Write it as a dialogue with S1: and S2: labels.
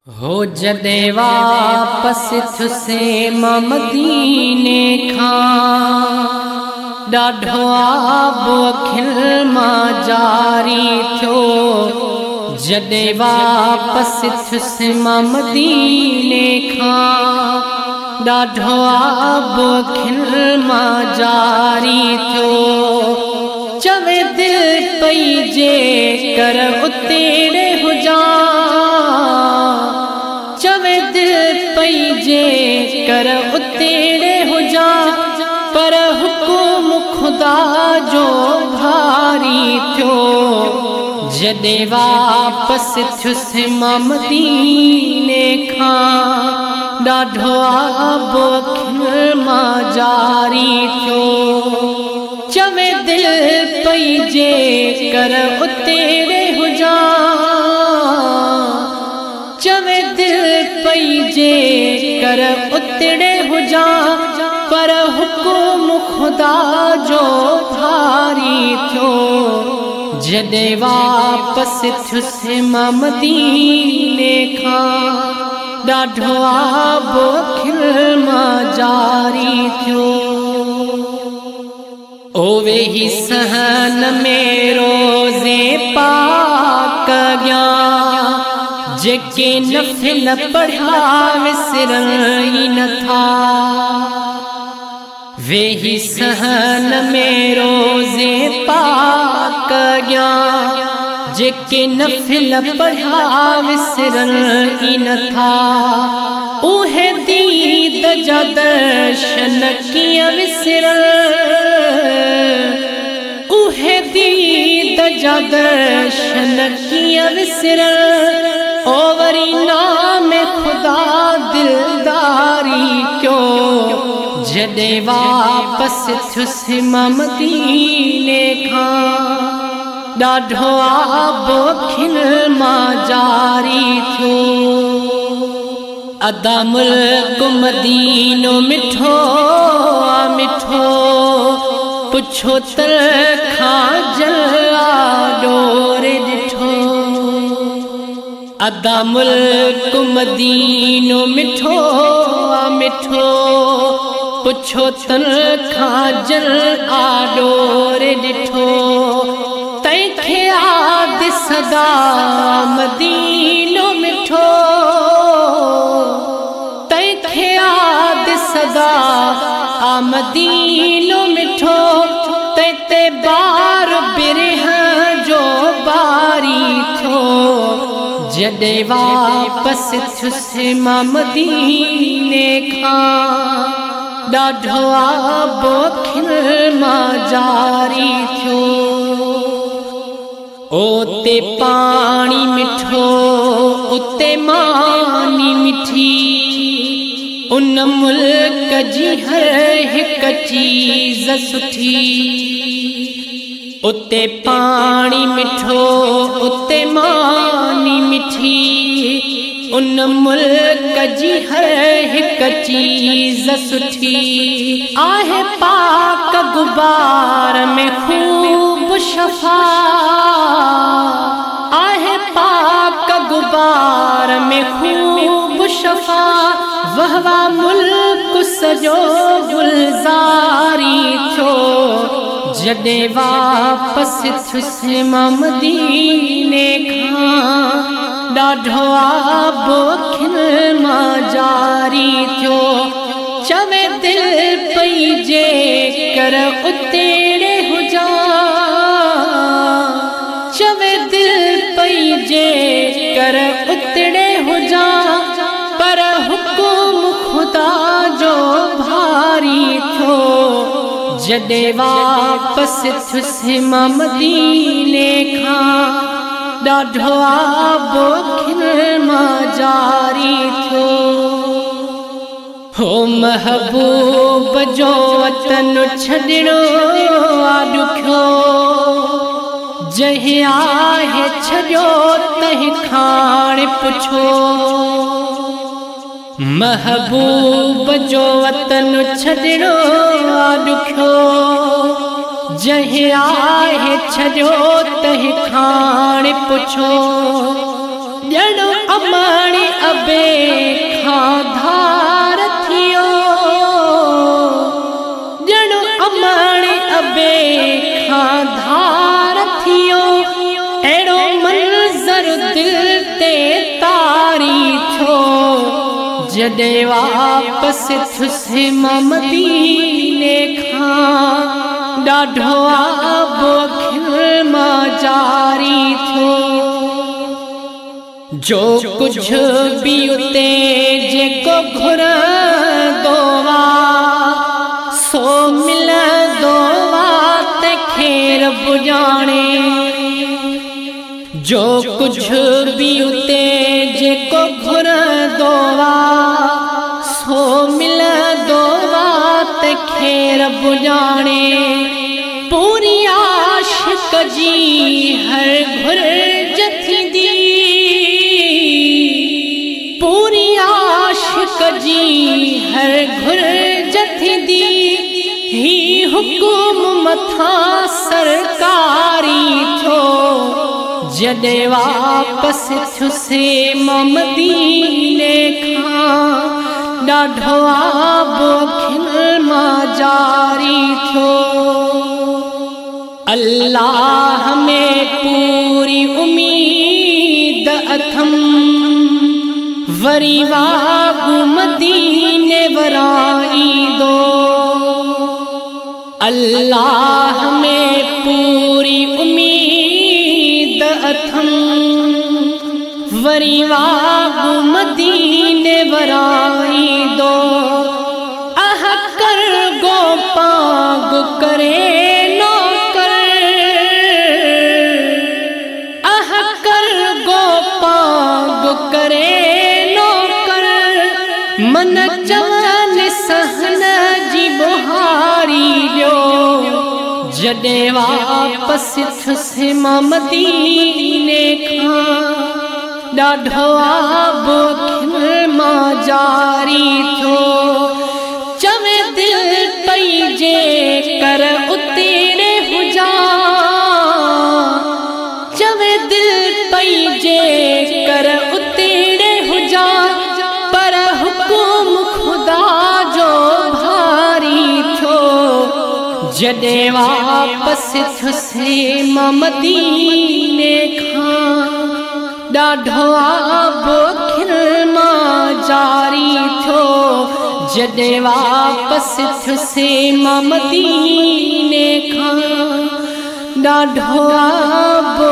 S1: हो जदे वापस थुसे मदीने खां ॾाढो आबो अखिल मां जारी थियो। जदे वापस थुसे मदीने खां ॾाढो आबो अखिल मां जारी थियो। चवे दिल पई जे कर उतेड़े हुजां, चवे दिल पई जे कर उतेड़े हुजां, पर हुकुम खुदा जो भारी थियो। जदे वापस थुसे मदीने खां ॾाढो आबो अखिल मां जारी थियो। चवे दिल पई जे कर उतेड़े हुजां, चवे दिल पई जे कर उतेड़े हुजां, पर हुकुम खुदा जो भारी थियो। जदे वापस थुसे मदीने खां ॾाढो आबो अखिल मां जारी थियो। ओवे ही सहन में रोज़े पाक गया, जेके नफिल पढ़ा विसरन ही न था। वे ही सहन में रोज़े पाक गया, जेके नफिल पढ़ा विसरन ही न था। उहे दीद जा दर्शन किया विसरन, उहे दीद जा दर्शन किया विसरन। ओ वरी नाम खुदा दिलदारी क्यों। जदे वापस थुसे मदीने खां ॾाढो आबो अखिल मां जारी थियो। अदा मुल्क मदीनो मिठो मिठो, पुछो तलखां जला डोरे ॾिठो। अदा मुल्क मदीनो मिठो मिठो, पुछो तलखां जला डोरे ॾिठो। तैखे याद सदा मदीनो मिठो, तैखे याद सदा मदीनो मिठो। तैते बार बिरह जो बारी थियो। जदे वापस थुसे मदीने खां ॾाढो आबो अखिल मां जारी थियो। ओते पानी मिठो उते मानी मिठी, उन मुल्क जी हर हिक चीज सुठी। उते पानी मिठो उते मानी मिठी, उन मुल्क जी हर हिक चीज सुठी। आहे पाक गुबार में खूब शफा, आहे पाक गुबार में खूब शफा। वहवा मुल्क सजो गुलजारी थियो। जदे वापस थुसे मदीने खां ॾाढो आबो अखिल मां जारी थियो। चवे दिल पई जे कर उतेड़े हुजां, चवे दिल पई जे कर उतेड़े हुजां, पर हुकुम खुदा जो भारी थियो। जदे वापस थुसे मदीने खां ॾाढो आबो अखिल मां जारी थियो। हो महबूब जो वतन छॾणो आ ॾुखियो, जंहिं आहे छॾियो तंहिं खाण पुछो। महबूब जो वतन छॾणो आ ॾुखियो, जंहिं आहे छॾियो तंहिं खाण पुछो। ॼण अमाणी अब जॾहिं वापसि थियुसि मां मदीने खां ॾाढो आबो अखियुनि मां जारी थियो। जो कुझु बि उते जेको घुरंदो वा सो मिलंदो वा तंहिंखे रब ॼाणे। जो कुझु बि उते जेको घुरंदो वा सो मिलंदो वा तंहिंखे रब ॼाणे। पूरी आशिक़ जी हर घुरिज थींदी, पूरी आशिक़ जी हर घुरिज थींदी। ही हुकुम मथां सरकारी थियो। जॾहिं वापसि थियुसि मां मदीने खां ॾाढो आबो अखियुनि मां जारी थियो। अल्लाह में पूरी उम्मीद अथम, वरी वागु मदीने वराई दो। अल्लाह में पूरी उम्मीद अथम, वरी वागु मदीने वराई दो। अह कर गो पाग करे नौकर, अह कर गो पाग करे नौकर। मन चवन सहन जी बुहारी ॾियो। जॾहिं वापसि थियुसि मां मदीने खां ॾाढो आबो अखियुनि मां जारी थियो। चवे दिल पई जे कर उतेरे हुजा, चवे दिल पई जे कर उतेरे हुजा। पर हुकुम खुदा जो भारी थियो। जॾहिं वापसि थियुसि मां मदीने खां ॾाढो आबो अखियुनि मां जारी थियो। जॾहिं वापसि थियुसि मां मदीने खां ॾाढो आबो